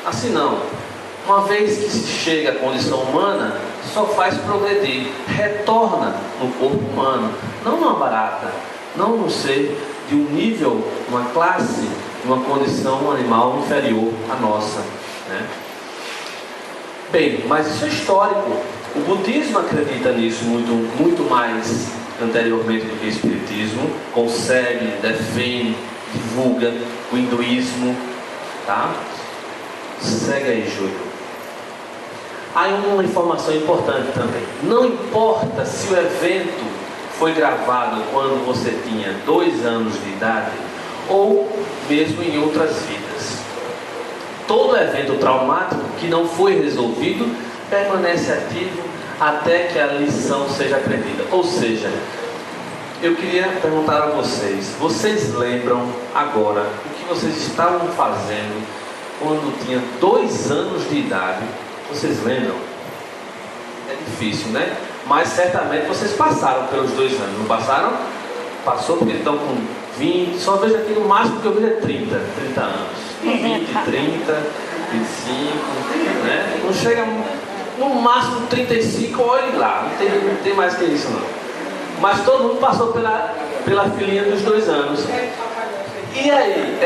Assim não. Uma vez que se chega à condição humana, só faz progredir, retorna no corpo humano, não numa barata, não no ser de um nível, uma classe, uma condição animal inferior à nossa, né? Bem, mas isso é histórico. O budismo acredita nisso muito mais anteriormente do que o espiritismo, concebe, defende, divulga o hinduísmo, tá? Segue aí, Júlio. Há uma informação importante também. Não importa se o evento foi gravado quando você tinha 2 anos de idade ou mesmo em outras vidas. Todo evento traumático que não foi resolvido permanece ativo até que a lição seja aprendida. Ou seja, eu queria perguntar a vocês: vocês lembram agora o que vocês estavam fazendo quando tinha 2 anos de idade? Vocês lembram? É difícil, né? Mas certamente vocês passaram pelos 2 anos, não passaram? Passou porque estão com 20, só vejo aqui no máximo que eu vejo é 30 anos. 20, 30, 25, né? Não chega no máximo 35, olhe lá, não tem mais que isso não. Mas todo mundo passou pela filinha dos 2 anos. E aí?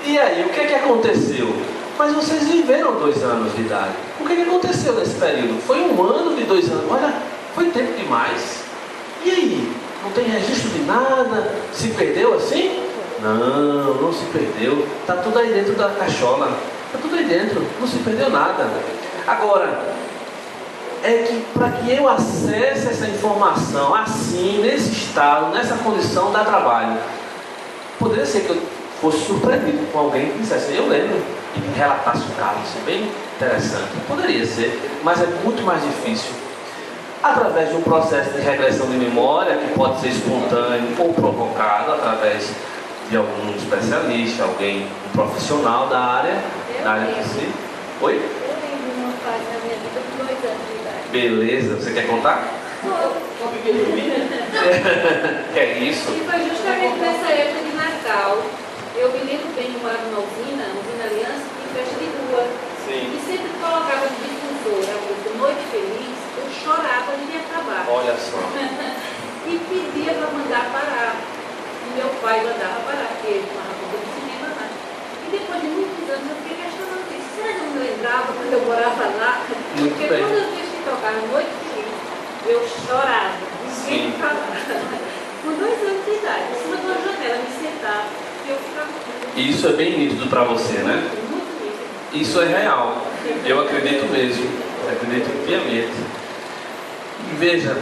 E aí, o que é que aconteceu? Mas vocês viveram 2 anos de idade. O que aconteceu nesse período? Foi 1 ano de 2 anos. Olha, foi tempo demais. E aí? Não tem registro de nada? Se perdeu assim? Não se perdeu. Está tudo aí dentro da cachola. Está tudo aí dentro. Não se perdeu nada. Agora, é que para que eu acesse essa informação assim, nesse estado, nessa condição, dá trabalho. Poderia ser que eu fosse surpreendido com alguém que dissesse: eu lembro, e relatasse o caso. Isso é bem interessante. Poderia ser, mas é muito mais difícil. Através de um processo de regressão de memória, que pode ser espontâneo ou provocado através de algum especialista, alguém, um profissional da área que se... Oi? Eu lembro uma fase na minha vida com 2 anos de idade. Beleza, você quer contar? Que é isso? E foi justamente nessa época de Natal. Eu me lembro bem de morar numa usina Aliança, em festa de rua. Sim. E sempre colocava no difusor a música Noite Feliz, eu chorava de acabar. Olha só. E pedia para mandar parar. E meu pai mandava parar, porque ele tomava conta do cinema lá. E depois de muitos anos eu fiquei questionando isso. Será que eu não lembrava quando eu morava lá? Muito Porque bem. quando eu vi que tocava Noite Feliz, eu chorava. Ninguém falava. Com 2 anos de idade, em cima de uma janela, me sentava. E eu ficava... Isso é bem nítido para você, né? Muito nítido. Isso é real. Eu acredito mesmo. Acredito piamente. E veja,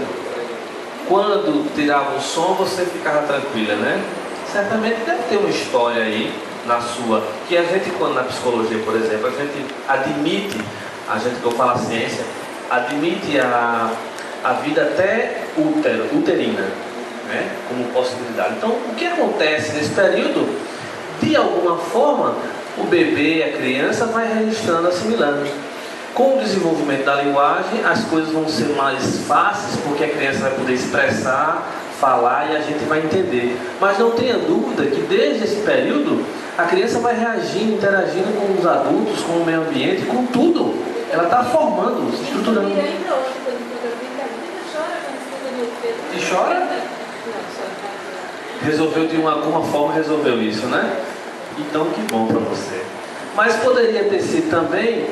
quando tirava o som, você ficava tranquila, né? Certamente deve ter uma história aí na sua, que a gente, quando na psicologia, por exemplo, a gente admite, que eu falo a ciência, admite a vida até uterina, né? Como possibilidade. Então, o que acontece nesse período? De alguma forma, o bebê, a criança, vai registrando, assimilando. Com o desenvolvimento da linguagem, as coisas vão ser mais fáceis, porque a criança vai poder expressar, falar e a gente vai entender. Mas não tenha dúvida que desde esse período, a criança vai reagindo, interagindo com os adultos, com o meio ambiente, com tudo. Ela está formando, se estruturando. E chora? Resolveu de alguma forma, resolveu isso, né? Então, que bom para você. Mas poderia ter sido também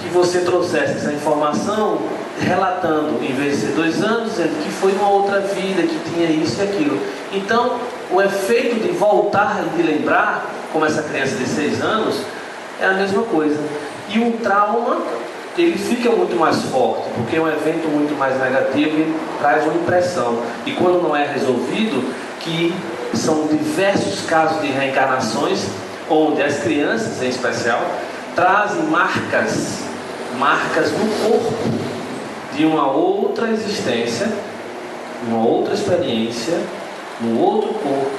que você trouxesse essa informação relatando, em vez de ser 2 anos, dizendo que foi uma outra vida, que tinha isso e aquilo. Então, o efeito de voltar e de lembrar, como essa criança de 6 anos, é a mesma coisa. E um trauma, ele fica muito mais forte, porque é um evento muito mais negativo e traz uma impressão. E quando não é resolvido, que são diversos casos de reencarnações, onde as crianças, em especial, trazem marcas no corpo de uma outra existência, uma outra experiência, num outro corpo,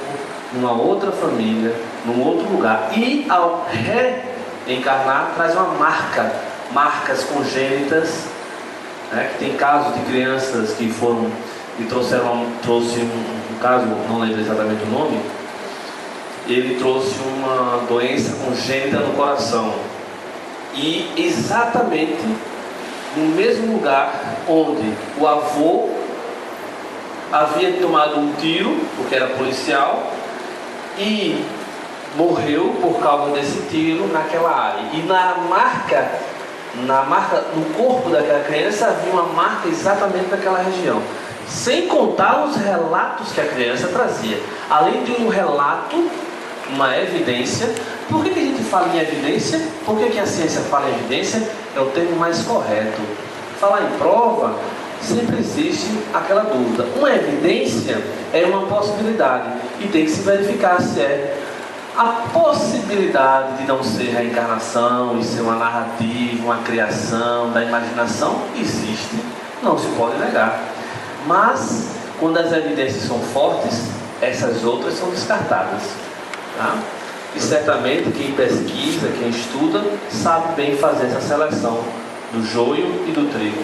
numa outra família, num outro lugar. E ao reencarnar, traz uma marcas congênitas, né? Que tem casos de crianças que trouxe um caso, não lembro exatamente o nome, ele trouxe uma doença congênita no coração. E exatamente no mesmo lugar onde o avô havia tomado um tiro, porque era policial, e morreu por causa desse tiro naquela área. E na marca no corpo daquela criança havia uma marca exatamente naquela região. Sem contar os relatos que a criança trazia. Além de um relato, uma evidência. Por que a gente fala em evidência? Por que a ciência fala em evidência? É o termo mais correto. Falar em prova, sempre existe aquela dúvida. Uma evidência é uma possibilidade e tem que se verificar se é. A possibilidade de não ser reencarnação e ser uma narrativa, uma criação da imaginação existe, não se pode negar. Mas quando as evidências são fortes, essas outras são descartadas, tá? E certamente quem pesquisa, quem estuda, sabe bem fazer essa seleção do joio e do trigo.